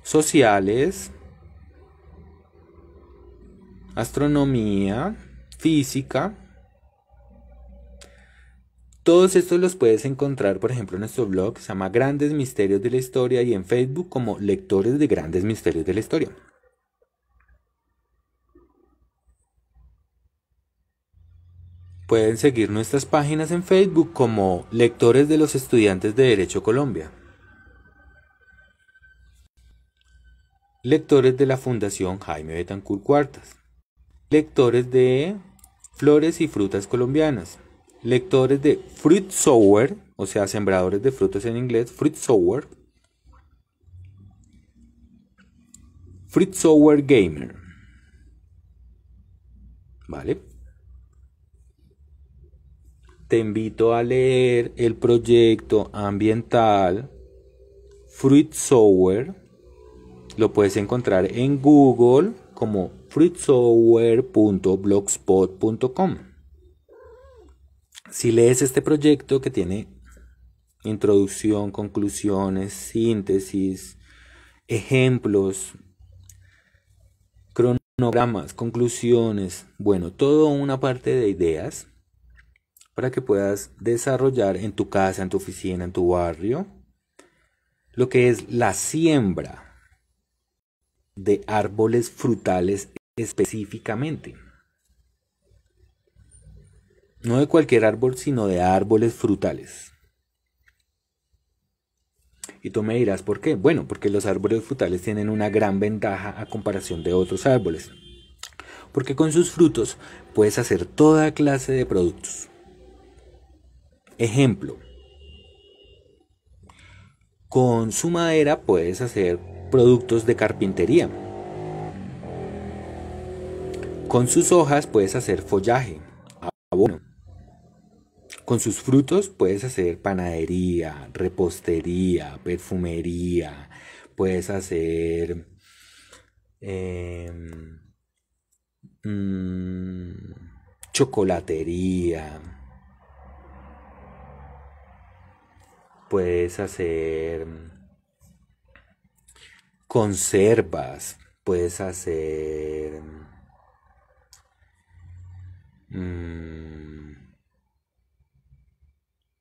Speaker 2: sociales, astronomía, física. Todos estos los puedes encontrar, por ejemplo, en nuestro blog, se llama Grandes Misterios de la Historia, y en Facebook como Lectores de Grandes Misterios de la Historia. Pueden seguir nuestras páginas en Facebook como Lectores de los Estudiantes de Derecho Colombia, Lectores de la Fundación Jaime Betancourt Cuartas, Lectores de Flores y Frutas Colombianas, Lectores de Fruit Sower, o sea, sembradores de frutos en inglés, Fruit Sower, Fruit Sower Gamer. ¿Vale? Te invito a leer el proyecto ambiental Fruit Sower. Lo puedes encontrar en Google como fruitsower.blogspot.com. Si lees este proyecto, que tiene introducción, conclusiones, síntesis, ejemplos, cronogramas, conclusiones, bueno, toda una parte de ideas para que puedas desarrollar en tu casa, en tu oficina, en tu barrio, lo que es la siembra de árboles frutales específicamente. No de cualquier árbol, sino de árboles frutales. Y tú me dirás, ¿por qué? Bueno, porque los árboles frutales tienen una gran ventaja a comparación de otros árboles. Porque con sus frutos puedes hacer toda clase de productos. Ejemplo, con su madera puedes hacer productos de carpintería. Con sus hojas puedes hacer follaje, abono. Con sus frutos puedes hacer panadería, repostería, perfumería, puedes hacer chocolatería. Puedes hacer conservas, puedes hacer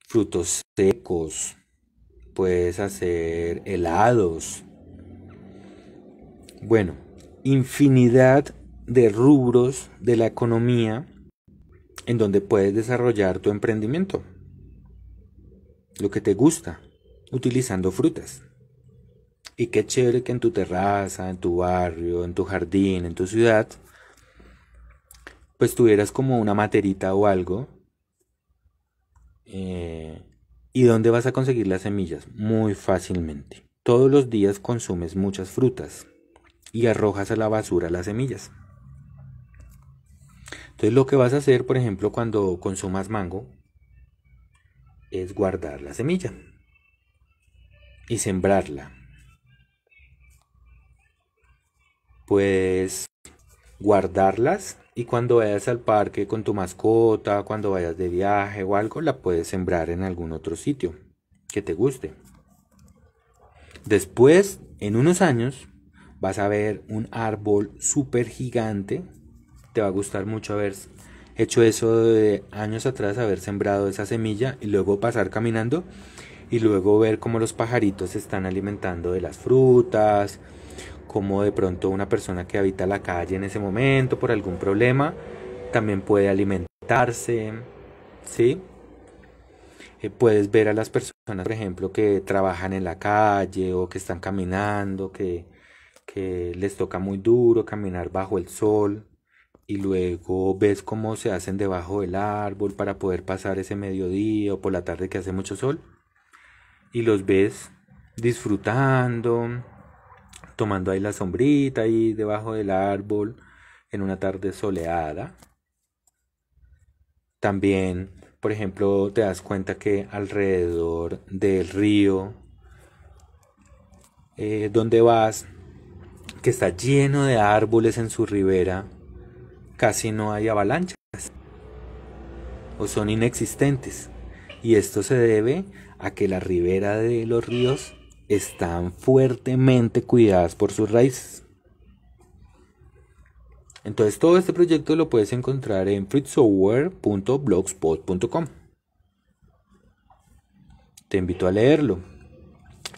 Speaker 2: frutos secos, puedes hacer helados. Bueno, infinidad de rubros de la economía en donde puedes desarrollar tu emprendimiento, lo que te gusta, utilizando frutas. Y qué chévere que en tu terraza, en tu barrio, en tu jardín, en tu ciudad, pues tuvieras como una materita o algo. ¿Y dónde vas a conseguir las semillas? Muy fácilmente. Todos los días consumes muchas frutas. y arrojas a la basura las semillas. Entonces lo que vas a hacer, por ejemplo, cuando consumas mango, es guardar la semilla y sembrarla. Puedes guardarlas y cuando vayas al parque con tu mascota, cuando vayas de viaje o algo, la puedes sembrar en algún otro sitio que te guste. Después, en unos años, vas a ver un árbol súper gigante. Te va a gustar mucho haber hecho eso de años atrás, haber sembrado esa semilla y luego pasar caminando y luego ver cómo los pajaritos se están alimentando de las frutas, cómo de pronto una persona que habita la calle en ese momento por algún problema también puede alimentarse, ¿sí? Puedes ver a las personas, por ejemplo, que trabajan en la calle o que están caminando, que les toca muy duro caminar bajo el sol y luego ves cómo se hacen debajo del árbol para poder pasar ese mediodía o por la tarde que hace mucho sol y los ves disfrutando, tomando ahí la sombrita ahí debajo del árbol en una tarde soleada. También, por ejemplo, te das cuenta que alrededor del río donde vas, que está lleno de árboles en su ribera, casi no hay avalanchas o son inexistentes. Y esto se debe a que la ribera de los ríos están fuertemente cuidadas por sus raíces. Entonces todo este proyecto lo puedes encontrar en fruitsoftware.blogspot.com. Te invito a leerlo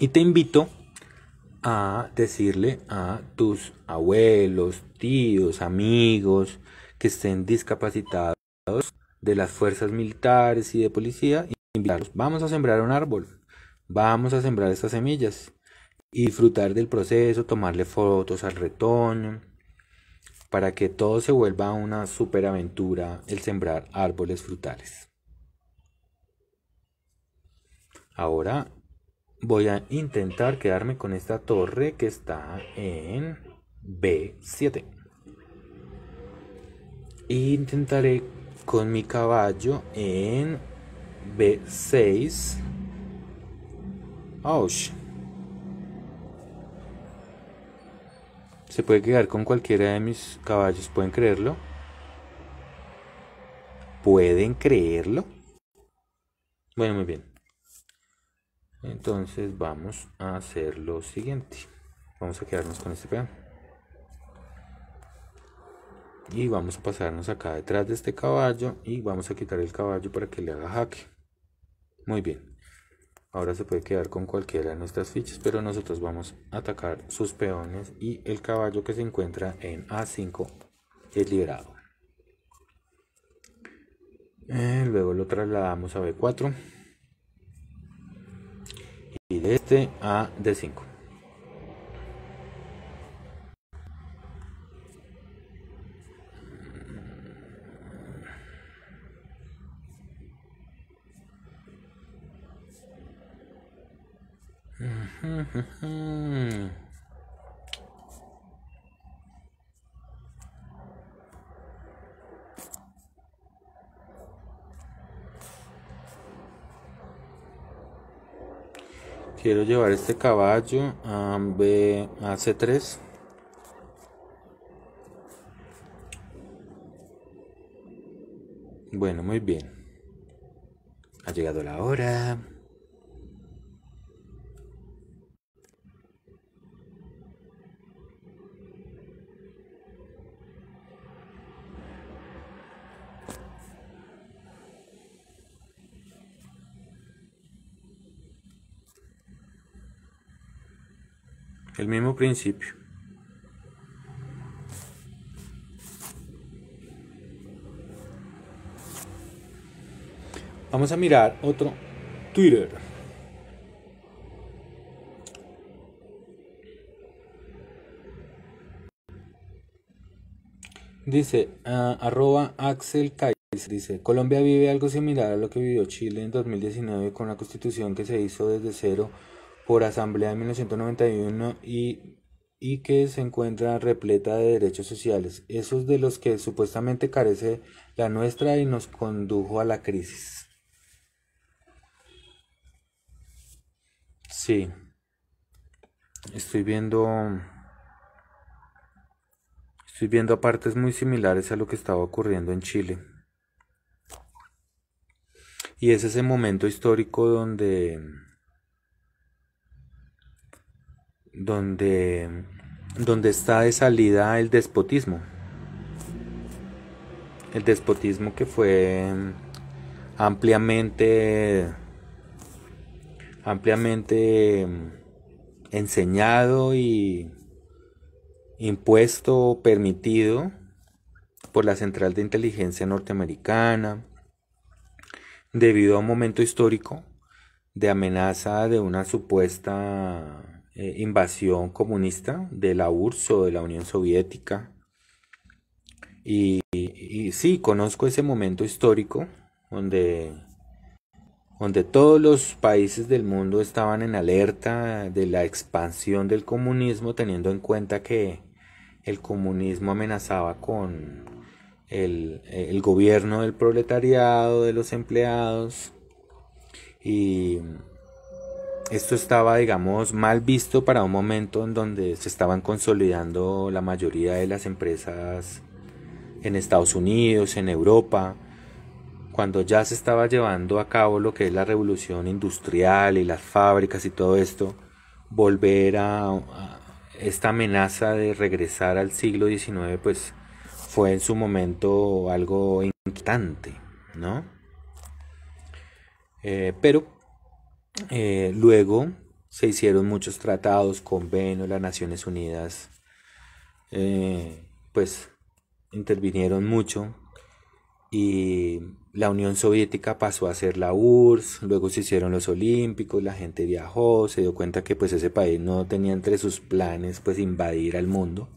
Speaker 2: y te invito a decirle a tus abuelos, tíos, amigos que estén discapacitados de las fuerzas militares y de policía y invitarlos. Vamos a sembrar un árbol, vamos a sembrar estas semillas y disfrutar del proceso, tomarle fotos al retoño, para que todo se vuelva una superaventura el sembrar árboles frutales. Ahora voy a intentar quedarme con esta torre que está en B7. E intentaré con mi caballo en B6. ¡Auch! Se puede quedar con cualquiera de mis caballos, ¿pueden creerlo? ¿Pueden creerlo? Bueno, muy bien. Entonces vamos a hacer lo siguiente. Vamos a quedarnos con este peón. Y vamos a pasarnos acá detrás de este caballo y vamos a quitar el caballo para que le haga jaque. Muy bien. Ahora se puede quedar con cualquiera de nuestras fichas, pero nosotros vamos a atacar sus peones y el caballo que se encuentra en A5 es liberado. Luego lo trasladamos a B4 y de este a D5. Quiero llevar este caballo a C3. Bueno, muy bien. Ha llegado la hora. El mismo principio. Vamos a mirar otro Twitter. Dice @Axel Kaiser. Dice: Colombia vive algo similar a lo que vivió Chile en 2019 con la constitución que se hizo desde cero por asamblea en 1991 y y que se encuentra repleta de derechos sociales, esos de los que supuestamente carece la nuestra y nos condujo a la crisis. Sí, estoy viendo partes muy similares a lo que estaba ocurriendo en Chile. Y es ese momento histórico donde está de salida el despotismo. El despotismo que fue ampliamente enseñado y impuesto, permitido por la Central de Inteligencia norteamericana, debido a un momento histórico de amenaza de una supuesta invasión comunista de la URSS o de la Unión Soviética. Y sí, conozco ese momento histórico donde todos los países del mundo estaban en alerta de la expansión del comunismo, teniendo en cuenta que el comunismo amenazaba con el gobierno del proletariado, de los empleados, y esto estaba, digamos, mal visto para un momento en donde se estaban consolidando la mayoría de las empresas en Estados Unidos, en Europa, cuando ya se estaba llevando a cabo lo que es la revolución industrial y las fábricas y todo esto. Volver a esta amenaza de regresar al siglo XIX, pues fue en su momento algo inquietante, ¿no? Pero luego se hicieron muchos tratados, convenios, las Naciones Unidas pues intervinieron mucho, y la Unión Soviética pasó a ser la URSS, luego se hicieron los Olímpicos, la gente viajó, se dio cuenta que pues ese país no tenía entre sus planes pues invadir al mundo,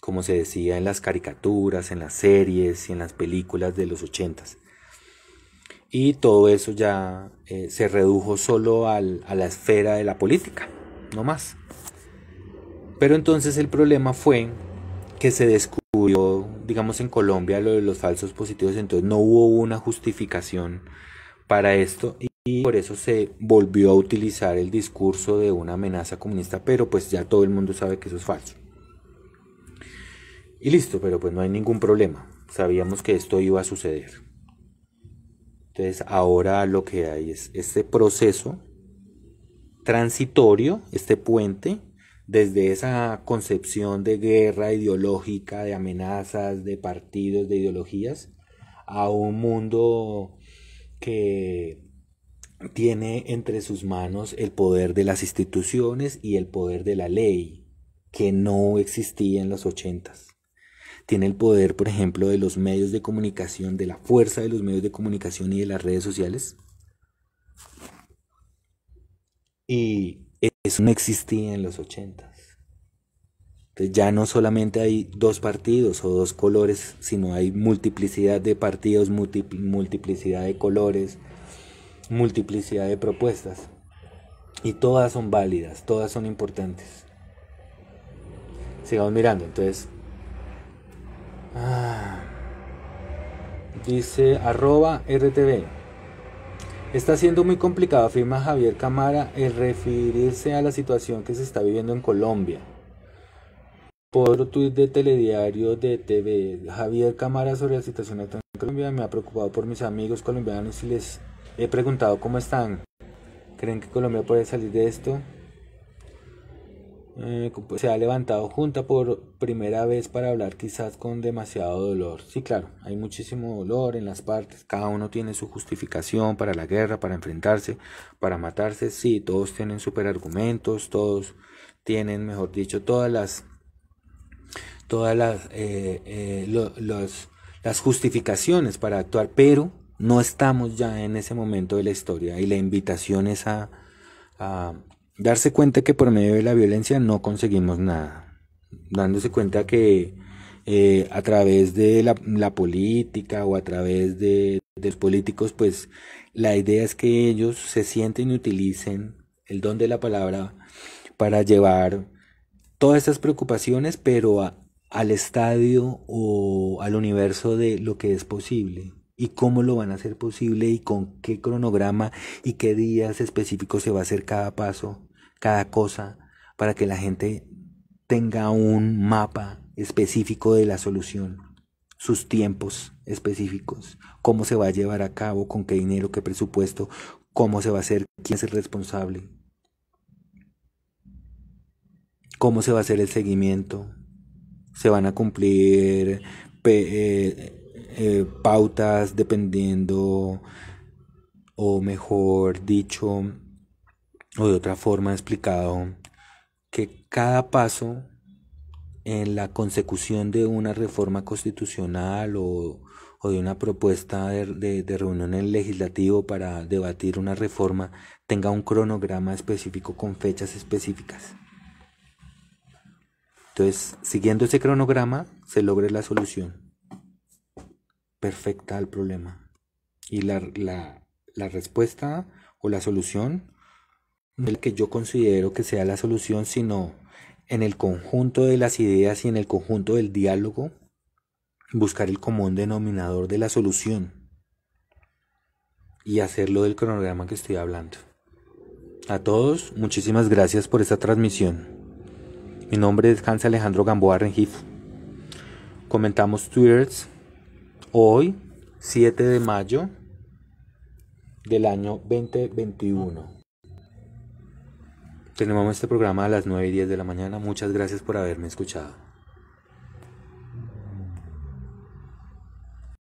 Speaker 2: como se decía en las caricaturas, en las series y en las películas de los 80s. Y todo eso ya se redujo solo a la esfera de la política, no más. Pero entonces el problema fue que se descubrió, digamos, en Colombia lo de los falsos positivos, entonces no hubo una justificación para esto, y por eso se volvió a utilizar el discurso de una amenaza comunista, pero pues ya todo el mundo sabe que eso es falso. Y listo, pero pues no hay ningún problema, sabíamos que esto iba a suceder. Entonces ahora lo que hay es este proceso transitorio, este puente, desde esa concepción de guerra ideológica, de amenazas, de partidos, de ideologías, a un mundo que tiene entre sus manos el poder de las instituciones y el poder de la ley, que no existía en los 80s. Tiene el poder, por ejemplo, de los medios de comunicación, de la fuerza de los medios de comunicación y de las redes sociales. Y eso no existía en los 80s. Entonces ya no solamente hay dos partidos o dos colores, sino hay multiplicidad de partidos, multiplicidad de colores, multiplicidad de propuestas. Y todas son válidas, todas son importantes. Sigamos mirando, entonces. Dice @RTV. Está siendo muy complicado, afirma Javier Cámara, el referirse a la situación que se está viviendo en Colombia. Por otro tuit de Telediario de TV, Javier Cámara, sobre la situación actual en Colombia: me ha preocupado por mis amigos colombianos y les he preguntado cómo están. ¿Creen que Colombia puede salir de esto? Se ha levantado junta por primera vez para hablar, quizás con demasiado dolor. Sí, claro, hay muchísimo dolor en las partes, cada uno tiene su justificación para la guerra, para enfrentarse, para matarse. Sí, todos tienen superargumentos, todos tienen, mejor dicho, todas las justificaciones para actuar, pero no estamos ya en ese momento de la historia, y la invitación es a darse cuenta que por medio de la violencia no conseguimos nada, dándose cuenta que a través de la política o a través de los políticos, pues la idea es que ellos se sienten y utilicen el don de la palabra para llevar todas estas preocupaciones, pero al estadio o al universo de lo que es posible y cómo lo van a hacer posible y con qué cronograma y qué días específicos se va a hacer cada paso, cada cosa, para que la gente tenga un mapa específico de la solución, sus tiempos específicos, cómo se va a llevar a cabo, con qué dinero, qué presupuesto, cómo se va a hacer, quién es el responsable, cómo se va a hacer el seguimiento, se van a cumplir pautas dependiendo, o mejor dicho, o de otra forma explicado, que cada paso en la consecución de una reforma constitucional o de una propuesta de reunión en el legislativo para debatir una reforma tenga un cronograma específico con fechas específicas. Entonces, siguiendo ese cronograma, se logre la solución perfecta al problema. Y la respuesta o la solución no es la que yo considero que sea la solución, sino en el conjunto de las ideas y en el conjunto del diálogo, buscar el común denominador de la solución y hacerlo del cronograma que estoy hablando. A todos, muchísimas gracias por esta transmisión. Mi nombre es Hans Alejandro Gamboa Rengifo. Comentamos Twitters hoy, 7 de mayo del año 2021. Tenemos este programa a las 9:10 de la mañana. Muchas gracias por haberme escuchado.